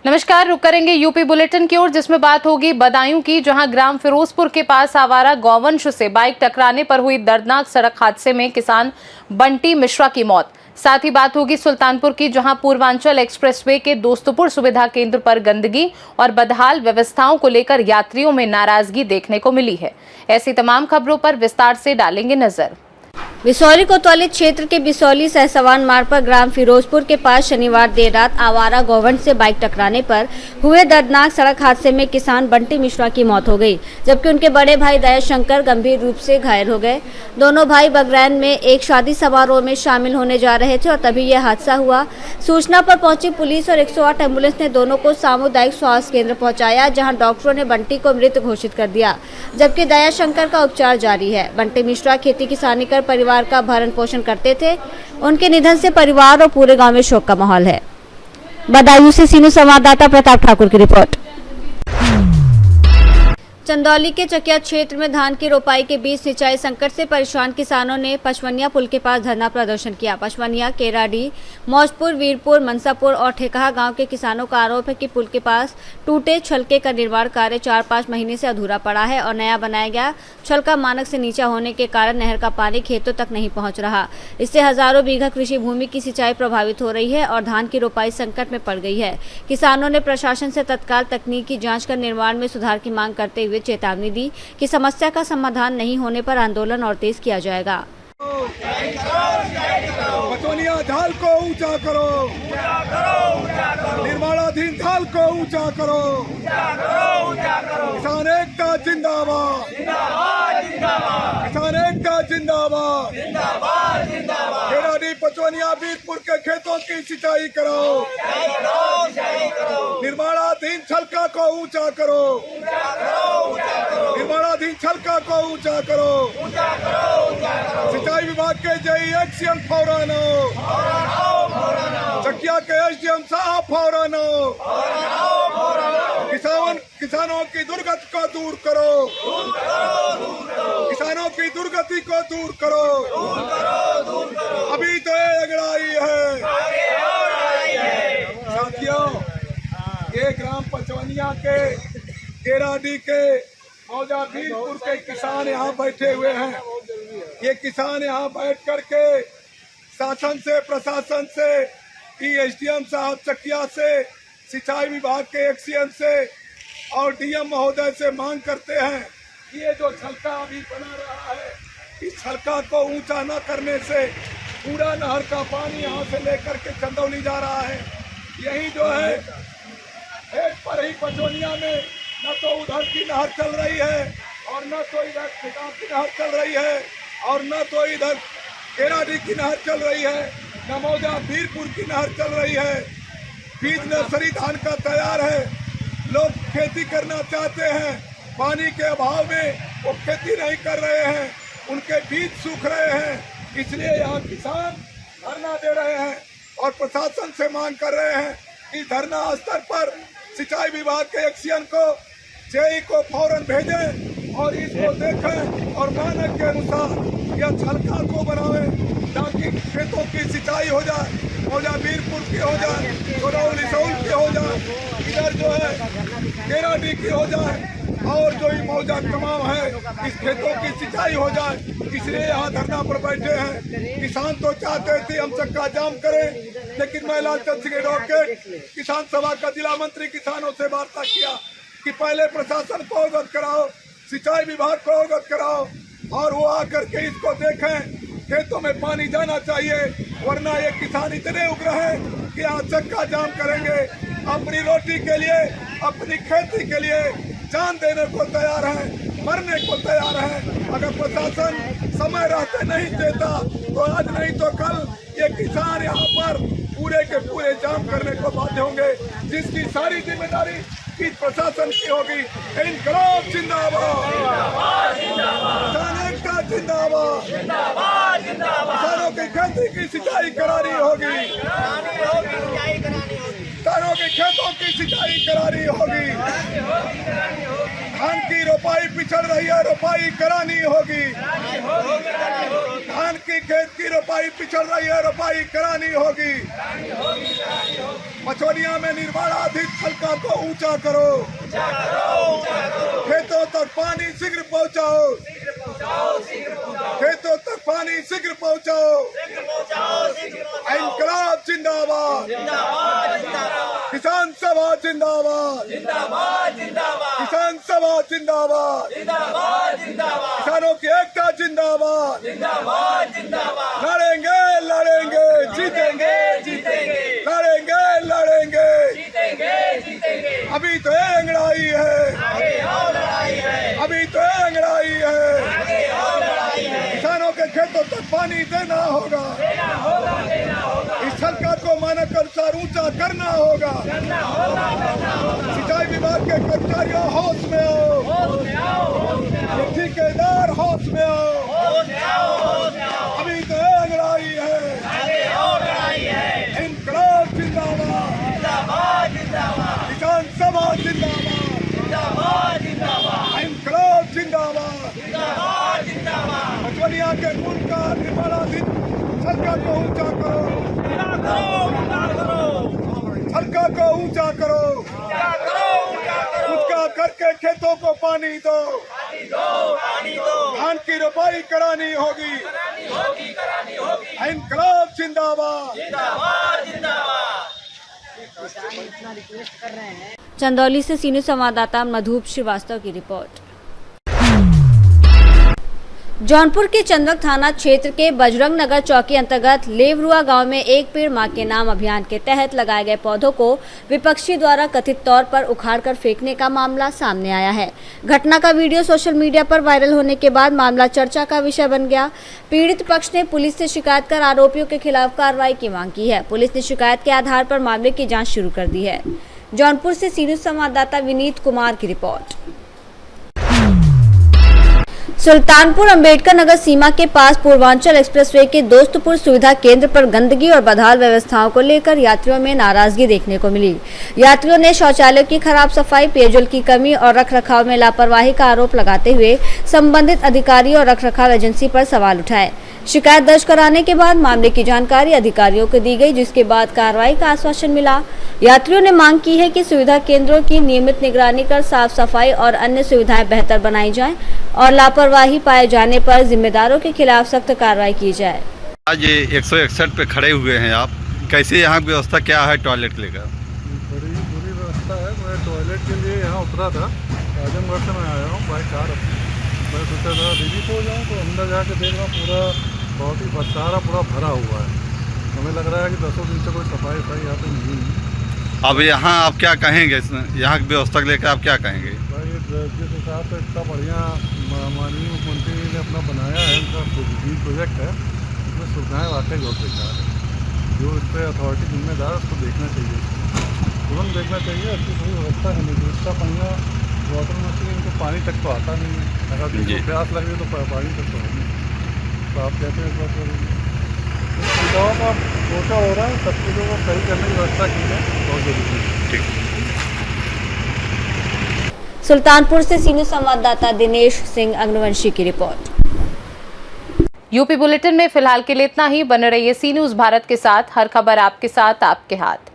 नमस्कार, रुक करेंगे यूपी बुलेटिन की ओर, जिसमें बात होगी बदायूं की, जहां ग्राम फिरोजपुर के पास आवारा गौवंश से बाइक टकराने पर हुई दर्दनाक सड़क हादसे में किसान बंटी मिश्रा की मौत। साथ ही बात होगी सुल्तानपुर की, जहां पूर्वांचल एक्सप्रेसवे के दोस्तपुर सुविधा केंद्र पर गंदगी और बदहाल व्यवस्थाओं को लेकर यात्रियों में नाराजगी देखने को मिली है। ऐसी तमाम खबरों पर विस्तार से डालेंगे नजर। बिसौली कोतवाली क्षेत्र के बिसौली सहसवान मार्ग पर ग्राम फिरोजपुर के पास शनिवार देर रात आवारा गौवंश से बाइक टकराने पर हुए दर्दनाक सड़क हादसे में किसान बंटी मिश्रा की मौत हो गई, जबकि उनके बड़े भाई दया शंकर गंभीर रूप से घायल हो गए। दोनों भाई बगरैन में एक शादी समारोह में शामिल होने जा रहे थे और तभी यह हादसा हुआ। सूचना पर पहुंची पुलिस और 108 एम्बुलेंस ने दोनों को सामुदायिक स्वास्थ्य केंद्र पहुंचाया, जहां डॉक्टरों ने बंटी को मृत घोषित कर दिया, जबकि दया शंकर का उपचार जारी है। बंटी मिश्रा खेती किसानी कर परिवार का भरण पोषण करते थे। उनके निधन से परिवार और पूरे गांव में शोक का माहौल है। बदायूं से सीनू संवाददाता प्रताप ठाकुर की रिपोर्ट। चंदौली के चकिया क्षेत्र में धान की रोपाई के बीच सिंचाई संकट से परेशान किसानों ने पचवनिया पुल के पास धरना प्रदर्शन किया। पचवनिया, केराडी, मौजपुर, वीरपुर, मनसापुर और ठेकहा गांव के किसानों का आरोप है कि पुल के पास टूटे छलके का निर्माण कार्य 4-5 महीने से अधूरा पड़ा है और नया बनाया गया छलका मानक से नीचा होने के कारण नहर का पानी खेतों तक नहीं पहुँच रहा। इससे हजारों बीघा कृषि भूमि की सिंचाई प्रभावित हो रही है और धान की रोपाई संकट में पड़ गई है। किसानों ने प्रशासन से तत्काल तकनीकी जाँच कर निर्माण में सुधार की मांग करते हुए चेतावनी दी कि समस्या का समाधान नहीं होने पर आंदोलन और तेज किया जाएगा। बचौनिया ढाल को ऊंचा करो, निर्माणाधीन ढाल को ऊंचा करो, किसान एकता जिंदाबाद, किसान एकता जिंदाबाद, केराडी, पचौनिया, वीरपुर के खेतों की सिंचाई करो, निर्माणाधीन छलका को ऊंचा करो, निर्माणाधीन छलका को ऊंचा करो, सिंचाई विभाग के जेई एक्शन फौरन हो, चकिया के एसडीएम साहब फौरन हो, किसानों की दुर्गति को दूर करो, किसानों की दुर्गति को दूर करो, अभी तो ये अगड़ाई है। साथियों, ये ग्राम पचवनिया के, केराडी के, मौजा वीरपुर के किसान यहाँ बैठे हुए हैं। ये किसान यहाँ बैठ करके शासन से, प्रशासन से, एसडीएम साहब चकिया से, सिंचाई विभाग के एक्सीएम से और डीएम महोदय से मांग करते हैं कि ये जो छलका अभी बना रहा है, इस छलका को ऊंचा न करने से पूरा नहर का पानी यहाँ से लेकर के चंदौली जा रहा है। यही जो है एक पर ही पचौनिया में न तो उधर की नहर चल रही है और न तो इधर ठेकाम की नहर चल रही है और न तो इधर केराडी की नहर चल रही है, न मौजा वीरपुर की नहर चल रही है। बीज नर्सरी धान का तैयार है, लोग खेती करना चाहते हैं, पानी के अभाव में वो खेती नहीं कर रहे हैं, उनके बीज सूख रहे हैं, इसलिए यहाँ किसान धरना दे रहे हैं और प्रशासन से मांग कर रहे हैं कि धरना स्तर पर सिंचाई विभाग के एक्शन को, जेई को फौरन भेजें और इसको देखें और मानक के अनुसार यह छलका को बनावें ताकि खेतों की सिंचाई हो जाए, मौजा वीरपुर की हो जाए, करौली सौल की हो जाए, इधर जो है केराडी की हो जाए और जो ये मौजा तमाम है इस खेतों की सिंचाई हो जाए। इसलिए यहाँ धरना पर बैठे हैं। किसान तो चाहते थे हम चक्का जाम करें, लेकिन मैं लालचंद सिंह एडवोकेट किसान सभा का जिला मंत्री किसानों से वार्ता किया कि पहले प्रशासन को अवगत कराओ, सिंचाई विभाग को अवगत कराओ और वो आकर के इसको देखें। खेतों में पानी जाना चाहिए, वरना ये किसान इतने उग्र हैं कि यहाँ चक्का जाम करेंगे। अपनी रोटी के लिए, अपनी खेती के लिए जान देने को तैयार हैं, मरने को तैयार हैं। अगर प्रशासन समय रहते नहीं देता तो आज नहीं तो कल ये किसान यहाँ पर पूरे के पूरे जाम करने को बाध्य होंगे, जिसकी सारी जिम्मेदारी इस प्रशासन की होगी। इनकलाब जिंदाबाद, किसान एकता जिंदाबाद, किसानों की खेती की सिंचाई करानी होगी, किसानों के खेतों की सिंचाई करानी होगी, धान की रोपाई पिछड़ रही है, रोपाई करानी होगी, धान की खेत की रोपाई पिछड़ रही है, रोपाई करानी होगी। मछलियां में निर्माणाधीन सड़कों को ऊंचा करो, खेतों तक पानी शीघ्र पहुंचाओ, खेतों तक पानी शीघ्र पहुंचाओ। इंकलाब जिंदाबाद, किसान सभा जिंदाबाद, किसान सभा जिंदाबाद, किसानों की एकता जिंदाबाद, लड़ेंगे लड़ेंगे जीतेंगे, लड़ेंगे लड़ेंगे अभी तो अंगड़ाई है, अभी तो अंगड़ाई है। किसानों के खेतों तक पानी देना होगा, इस सरकार को मानक अनुसार ऊंचा करना होगा। सिंचाई विभाग के कर्मचारियों होश में आओ, ठेकेदार होश में आओ, अभी तो अंगड़ाई है। इंकलाब जिंदाबाद, किसान सभा जिंदाबाद, इंकलाब जिंदाबाद, मछलियां के खून का निर्माणाधीन सरकार को ऊंचा करो, सरकार को ऊंचा करो, ऊंचा करके खेतों को पानी दो, धान की रोपाई करानी होगी। इंकलाब जिंदाबाद। चंदौली से सीनियर संवाददाता मधुप श्रीवास्तव की रिपोर्ट। जौनपुर के चंदवक थाना क्षेत्र के बजरंग नगर चौकी अंतर्गत लेवरुआ गांव में एक पेड़ मां के नाम अभियान के तहत लगाए गए पौधों को विपक्षी द्वारा कथित तौर पर उखाड़कर फेंकने का मामला सामने आया है। घटना का वीडियो सोशल मीडिया पर वायरल होने के बाद मामला चर्चा का विषय बन गया। पीड़ित पक्ष ने पुलिस से शिकायत कर आरोपियों के खिलाफ कार्रवाई की मांग की है। पुलिस ने शिकायत के आधार पर मामले की जाँच शुरू कर दी है। जौनपुर से सीनियर संवाददाता विनीत कुमार की रिपोर्ट। सुल्तानपुर अंबेडकर नगर सीमा के पास पूर्वांचल एक्सप्रेसवे के दोस्तपुर सुविधा केंद्र पर गंदगी और बदहाल व्यवस्थाओं को लेकर यात्रियों में नाराजगी देखने को मिली। यात्रियों ने शौचालयों की खराब सफाई, पेयजल की कमी और रखरखाव में लापरवाही का आरोप लगाते हुए संबंधित अधिकारियों और रखरखाव एजेंसी पर सवाल उठाए। शिकायत दर्ज कराने के बाद मामले की जानकारी अधिकारियों को दी गई, जिसके बाद कार्रवाई का आश्वासन मिला। यात्रियों ने मांग की है कि सुविधा केंद्रों की नियमित निगरानी कर साफ सफाई और अन्य सुविधाएं बेहतर बनाई जाएं और लापरवाही पाए जाने पर जिम्मेदारों के खिलाफ सख्त कार्रवाई की जाए। आज ये 161 पे खड़े हुए हैं आप, कैसे यहाँ व्यवस्था क्या है टॉयलेट लेकर? बड़ी बुरी व्यवस्था है। मैं टॉयलेट के लिए यहाँ उतरा था, आजमगढ़ से मैं आया हूँ बाई कार। मैं सोचा था दिल्ली को जाऊँ, तो अंदर जाके देख रहा हूँ पूरा बहुत ही सारा पूरा भरा हुआ है। हमें लग रहा है कि 10 दिन से कोई सफाई यहाँ पे नहीं है। अब यहाँ आप क्या कहेंगे, यहाँ की व्यवस्था लेकर आप क्या कहेंगे? भाई जिस हिसाब से इतना बढ़िया माननीय मुख्यमंत्री ने अपना बनाया है, उनका ग्रीन प्रोजेक्ट है, उसमें सुविधाएँ वाकई बहुत बेकार है। जो इस पर अथॉरिटी जिम्मेदार उसको देखना चाहिए, तुरंत देखना चाहिए। अच्छी कोई व्यवस्था है नहीं, इसका पानी वाटर मशीन इनको पानी तक तो आता नहीं है। अगर किसी को प्यास लगे तो पानी तक तो नहीं। तो आप कहते हैं इस बात सुविधाओं का सोचा हो रहा है, सब चीज़ों को सही करने की व्यवस्था की है, बहुत जरूरी है। ठीक। सुल्तानपुर से सीनियर संवाददाता दिनेश सिंह अग्रवंशी की रिपोर्ट। यूपी बुलेटिन में फिलहाल के लिए इतना ही। बने रहिए सी न्यूज़ भारत के साथ, हर खबर आपके साथ, आपके हाथ।